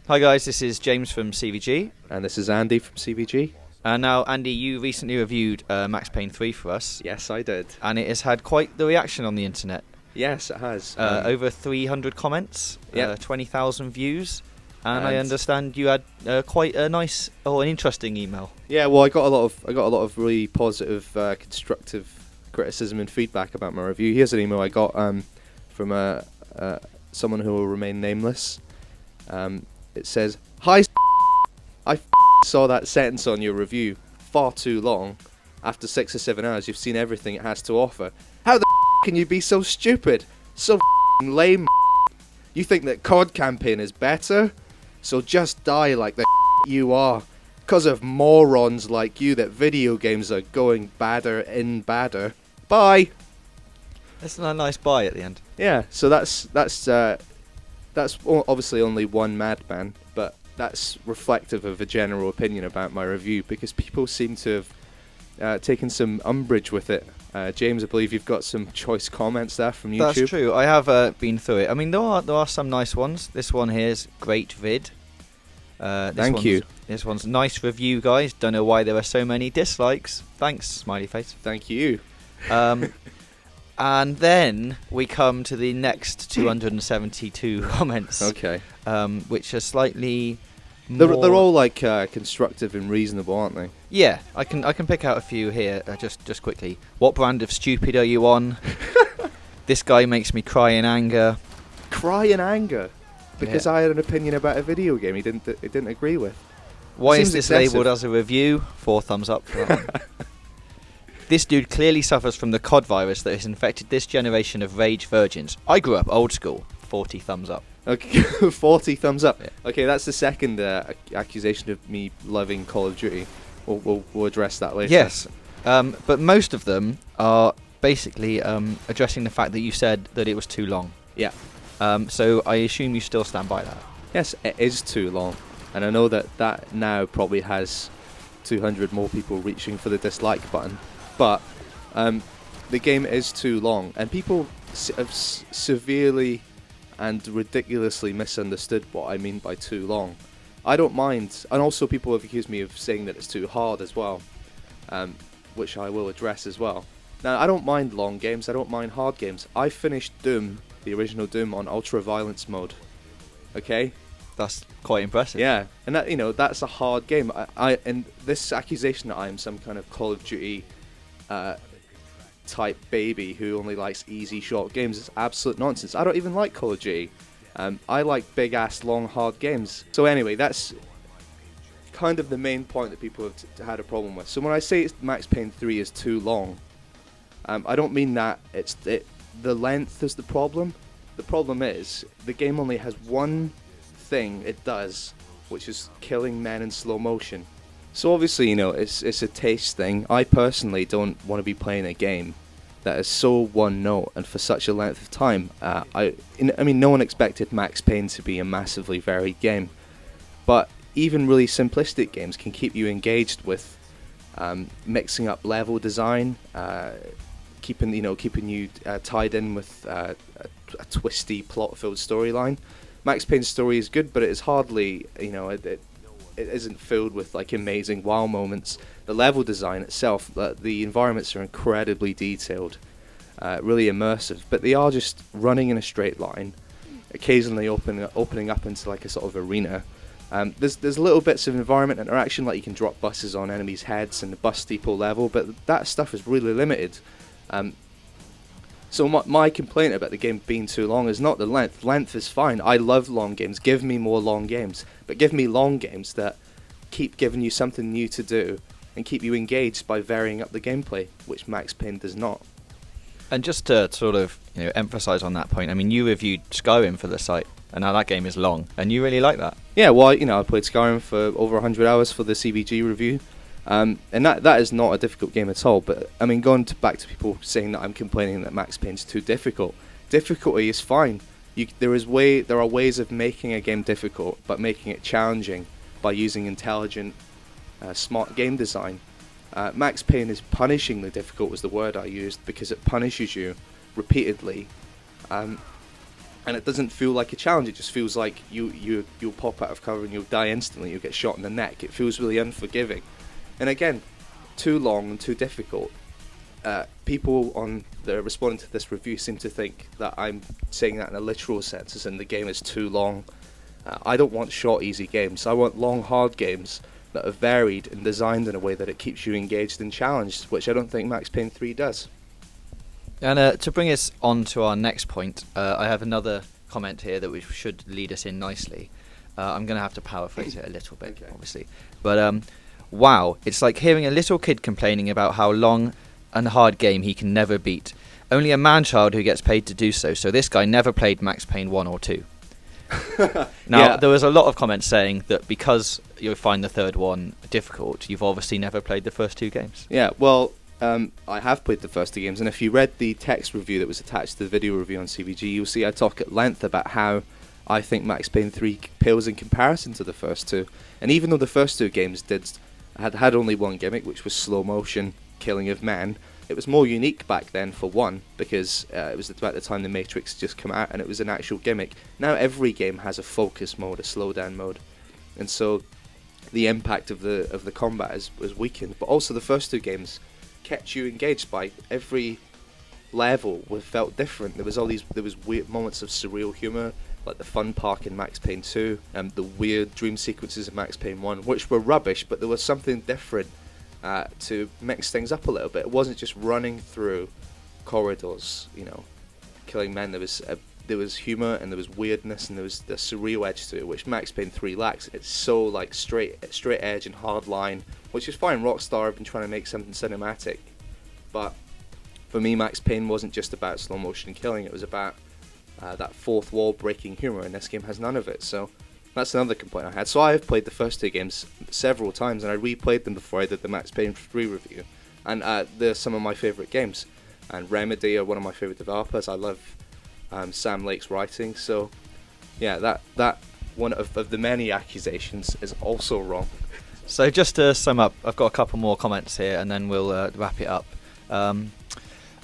Hi guys, this is James from CVG. And this is Andy from CVG. Now, Andy, you recently reviewed Max Payne 3 for us. Yes, I did. And it has had quite the reaction on the internet. Yes, it has. Over 300 comments, Yep. 20,000 views. And I And- understand you had quite a nice or an interesting email. Yeah, well, I got a lot of really positive, constructive criticism and feedback about my review. Here's an email I got from someone who will remain nameless. It says, "Hi, I saw that sentence on your review far too long. After 6 or 7 hours, you've seen everything it has to offer. How the can you be so stupid? So lame. You think that COD campaign is better? So just die like the you are. Because of morons like you that video games are going badder and badder. Bye." That's a nice bye at the end. Yeah, so that's obviously only one madman, but that's reflective of a general opinion about my review, because people seem to have taken some umbrage with it. James, I believe you've got some choice comments there from YouTube. That's true. I have been through it. I mean, there are some nice ones. This one here is great vid. Thank you. This one's nice review, guys. Don't know why there are so many dislikes. Thanks, smiley face. Thank you. And then we come to the next 272 comments. Okay. Which are slightly more... They're all like constructive and reasonable, aren't they? Yeah, I can pick out a few here just quickly. What brand of stupid are you on? This guy makes me cry in anger. Cry in anger because Yeah. I had an opinion about a video game he didn't agree with. Why Seems is this excessive. labelled as a review? 4 thumbs up for that one. This dude clearly suffers from the COD virus that has infected this generation of rage virgins. I grew up old school. 40 thumbs up. Okay, 40 thumbs up. Yeah. Okay, that's the second accusation of me loving Call of Duty. We'll address that later. Yes, but most of them are basically addressing the fact that you said that it was too long. Yeah. So I assume you still stand by that. Yes, it is too long. And I know that now probably has 200 more people reaching for the dislike button. But the game is too long. And people have severely and ridiculously misunderstood what I mean by too long. I don't mind. And also people have accused me of saying that it's too hard as well, which I will address as well. Now, I don't mind long games. I don't mind hard games. I finished Doom, the original Doom, on ultra violence mode. Okay? That's quite impressive. Yeah, and that's a hard game. And this accusation that I'm some kind of Call of Duty type baby who only likes easy short games is absolute nonsense. I don't even like Call of Duty. I like big ass long hard games. So anyway, that's kind of the main point that people have had a problem with. So when I say Max Payne 3 is too long, I don't mean that the length is the problem. The problem is the game only has one thing it does, which is killing men in slow motion. So obviously, it's a taste thing. I personally don't want to be playing a game that is so one note and for such a length of time. I mean, no one expected Max Payne to be a massively varied game, but even really simplistic games can keep you engaged with mixing up level design, keeping you tied in with a twisty plot-filled storyline. Max Payne's story is good, but it is hardly, it isn't filled with like amazing wow moments. The level design itself, the environments are incredibly detailed, really immersive, but they are just running in a straight line, occasionally opening up into like a sort of arena. There's little bits of environment interaction, like you can drop buses on enemies' heads and the bus steeple level, but that stuff is really limited. So my complaint about the game being too long is not the length. Length is fine. I love long games. Give me more long games. But give me long games that keep giving you something new to do and keep you engaged by varying up the gameplay, which Max Payne does not. And just to sort of emphasise on that point, I mean, you reviewed Skyrim for the site, and now that game is long, and you really like that. Yeah, well, I played Skyrim for over 100 hours for the CVG review. And that is not a difficult game at all. But I mean, back to people saying that I'm complaining that Max Payne's too difficult. Difficulty is fine. There are ways of making a game difficult, but making it challenging by using intelligent, smart game design. Max Payne is punishingly difficult was the word I used, because it punishes you repeatedly. and it doesn't feel like a challenge. It just feels like you'll pop out of cover and you'll die instantly. You'll get shot in the neck. It feels really unforgiving. And again, too long and too difficult. People that are responding to this review seem to think that I'm saying that in a literal sense, as in the game is too long. I don't want short, easy games. I want long, hard games that are varied and designed in a way that it keeps you engaged and challenged, which I don't think Max Payne 3 does. And to bring us on to our next point, I have another comment here that should lead us in nicely. I'm going to have to paraphrase it a little bit, obviously. But wow, it's like hearing a little kid complaining about how long and hard game he can never beat. Only a man-child who gets paid to do so. So this guy never played Max Payne 1 or 2. Now, there was a lot of comments saying that because you find the third one difficult, you've obviously never played the first 2 games. Yeah, well, I have played the first 2 games, and if you read the text review that was attached to the video review on CVG, you'll see I talk at length about how I think Max Payne 3 pales in comparison to the first 2. And even though the first 2 games had only one gimmick, which was slow motion killing of men, it was more unique back then, for one, because it was about the time the Matrix had just come out, and it was an actual gimmick. Now every game has a focus mode, a slowdown mode, and so the impact of the combat was weakened. But also the first 2 games kept you engaged. By every level felt different. There was weird moments of surreal humor, like the fun park in Max Payne 2, and the weird dream sequences in Max Payne 1, which were rubbish, but there was something different to mix things up a little bit. It wasn't just running through corridors, killing men. There was humor, and there was weirdness, and there was the surreal edge to it, which Max Payne 3 lacks. It's so like straight edge and hard line, which is fine. Rockstar have been trying to make something cinematic, but for me, Max Payne wasn't just about slow motion killing. It was about that fourth wall breaking humor, and this game has none of it. So that's another complaint I had. So I have played the first 2 games several times, and I replayed them before I did the Max Payne 3 review. And they're some of my favourite games. And Remedy are one of my favourite developers. I love Sam Lake's writing. So yeah, that one of the many accusations is also wrong. So just to sum up, I've got a couple more comments here, and then we'll wrap it up.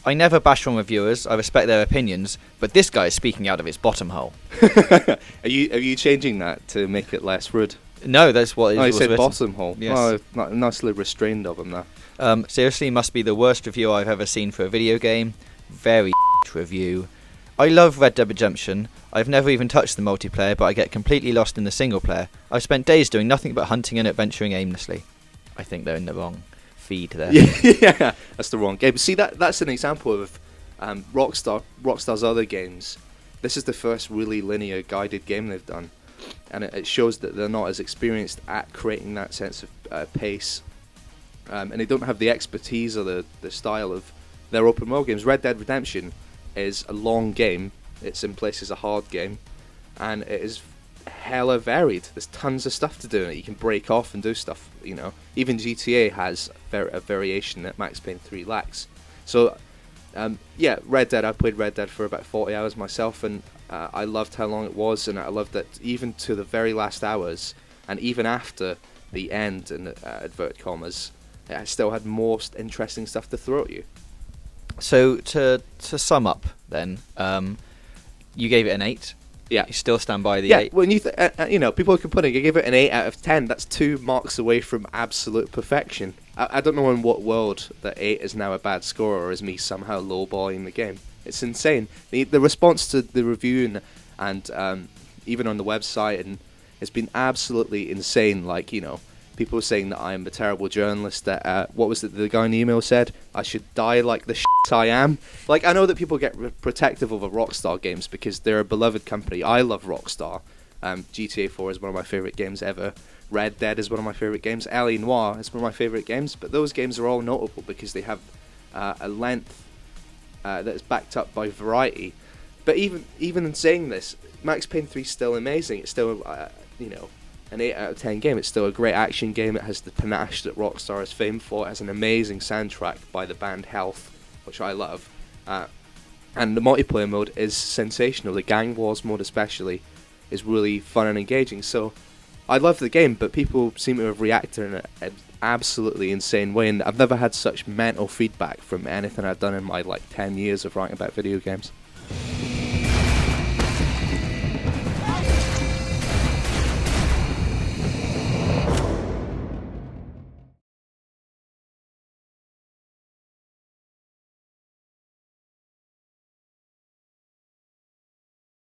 I never bash on reviewers. I respect their opinions, but this guy is speaking out of his bottom hole. Are you changing that to make it less rude? No, that's what he said. Written. Bottom hole. Yes. Oh, nicely restrained of him there. Seriously, must be the worst review I've ever seen for a video game. Very review. I love Red Dead Redemption. I've never even touched the multiplayer, but I get completely lost in the single player. I've spent days doing nothing but hunting and adventuring aimlessly. I think they're in the wrong feed there. Yeah, that's the wrong game. See, that's an example of Rockstar's other games. This is the first really linear guided game they've done, and it shows that they're not as experienced at creating that sense of pace, and they don't have the expertise or the style of their open world games. Red Dead Redemption is a long game. It's in places a hard game, and it is hella varied. There's tons of stuff to do in it. You can break off and do stuff, Even GTA has a variation that Max Payne 3 lacks. So, Red Dead, I played Red Dead for about 40 hours myself, and I loved how long it was, and I loved that even to the very last hours, and even after the end, in inverted commas, I still had more interesting stuff to throw at you. So, to sum up, then, you gave it an 8. Yeah, you still stand by the 8. Yeah, when people are complaining. I give it an 8 out of 10. That's 2 marks away from absolute perfection. I don't know in what world that 8 is now a bad score, or is me somehow lowballing the game. It's insane. The response to the review and even on the website, and it's been absolutely insane. Like, people saying that I am a terrible journalist, that, what was it the guy in the email said? I should die like the shit I am. Like, I know that people get protective over Rockstar games because they're a beloved company. I love Rockstar. GTA 4 is one of my favourite games ever. Red Dead is one of my favourite games. L.A. Noire is one of my favourite games. But those games are all notable because they have a length that is backed up by variety. But even in saying this, Max Payne 3 is still amazing. It's still, an 8 out of 10 game. It's still a great action game. It has the panache that Rockstar is famed for. It has an amazing soundtrack by the band Health, which I love. And the multiplayer mode is sensational. The gang wars mode especially is really fun and engaging. So I love the game, but people seem to have reacted in an absolutely insane way. And I've never had such mental feedback from anything I've done in my 10 years of writing about video games.